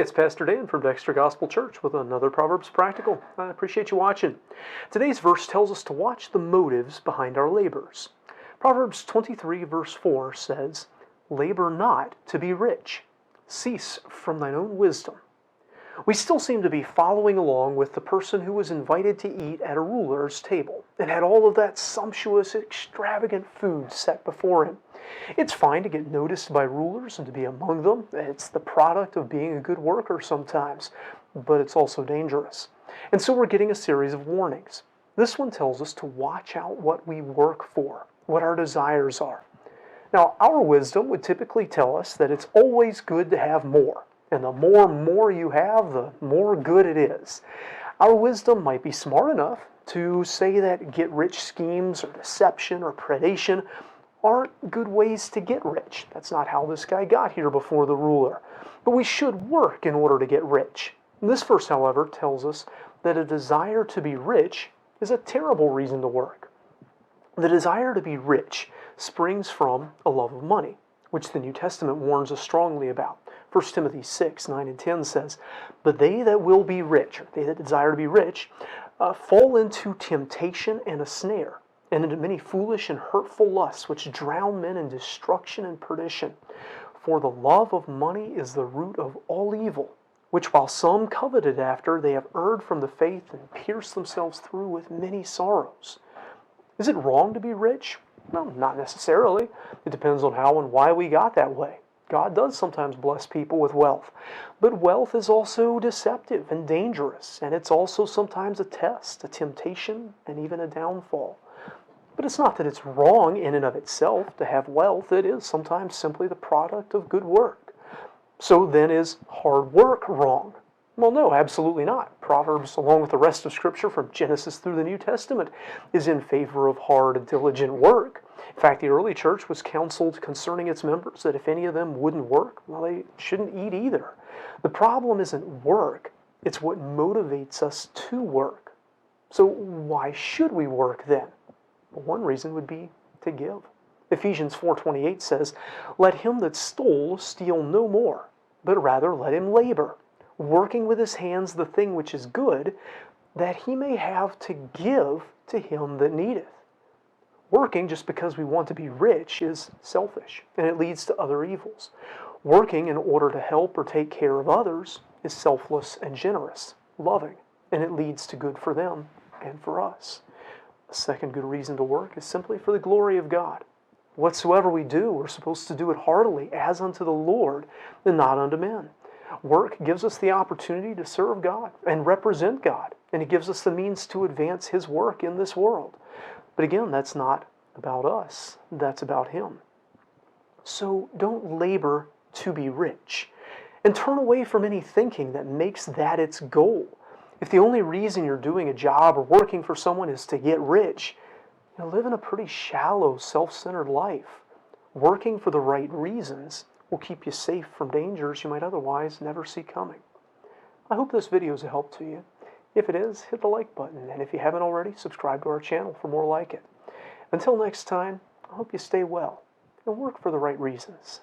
it's Pastor Dan from Dexter Gospel Church with another Proverbs Practical. I appreciate you watching. Today's verse tells us to watch the motives behind our labors. Proverbs 23 verse 4 says, "Labor not to be rich. Cease from thine own wisdom." We still seem to be following along with the person who was invited to eat at a ruler's table and had all of that sumptuous, extravagant food set before him. It's fine to get noticed by rulers and to be among them. It's the product of being a good worker sometimes, but it's also dangerous. And so we're getting a series of warnings. This one tells us to watch out what we work for, what our desires are. Now, our wisdom would typically tell us that it's always good to have more. And the more you have, the more good it is. Our wisdom might be smart enough to say that get-rich schemes or deception or predation aren't good ways to get rich. That's not how this guy got here before the ruler. But we should work in order to get rich. This verse, however, tells us that a desire to be rich is a terrible reason to work. The desire to be rich springs from a love of money, which the New Testament warns us strongly about. 1 Timothy 6, 9 and 10 says, "But they that will be rich," or they that desire to be rich, fall into temptation and a snare, and into many foolish and hurtful lusts, which drown men in destruction and perdition. For the love of money is the root of all evil, which while some coveted after, they have erred from the faith and pierced themselves through with many sorrows. Is it wrong to be rich? Well, not necessarily. It depends on how and why we got that way. God does sometimes bless people with wealth, but wealth is also deceptive and dangerous, and it's also sometimes a test, a temptation, and even a downfall. But it's not that it's wrong in and of itself to have wealth. It is sometimes simply the product of good work. So then, is hard work wrong? Well, no, absolutely not. Proverbs, along with the rest of Scripture from Genesis through the New Testament, is in favor of hard and diligent work. In fact, the early church was counseled concerning its members that if any of them wouldn't work, well, they shouldn't eat either. The problem isn't work, it's what motivates us to work. So why should we work then? Well, one reason would be to give. Ephesians 4:28 says, "Let him that stole steal no more, but rather let him labor, working with his hands the thing which is good, that he may have to give to him that needeth." Working just because we want to be rich is selfish, and it leads to other evils. Working in order to help or take care of others is selfless and generous, loving, and it leads to good for them and for us. A second good reason to work is simply for the glory of God. Whatsoever we do, we're supposed to do it heartily as unto the Lord and not unto men. Work gives us the opportunity to serve God and represent God, and it gives us the means to advance His work in this world. But again, that's not about us. That's about Him. So don't labor to be rich. And turn away from any thinking that makes that its goal. If the only reason you're doing a job or working for someone is to get rich, you're living a pretty shallow, self-centered life. Working for the right reasons will keep you safe from dangers you might otherwise never see coming. I hope this video is a help to you. If it is, hit the like button, and if you haven't already, subscribe to our channel for more like it. Until next time, I hope you stay well and work for the right reasons.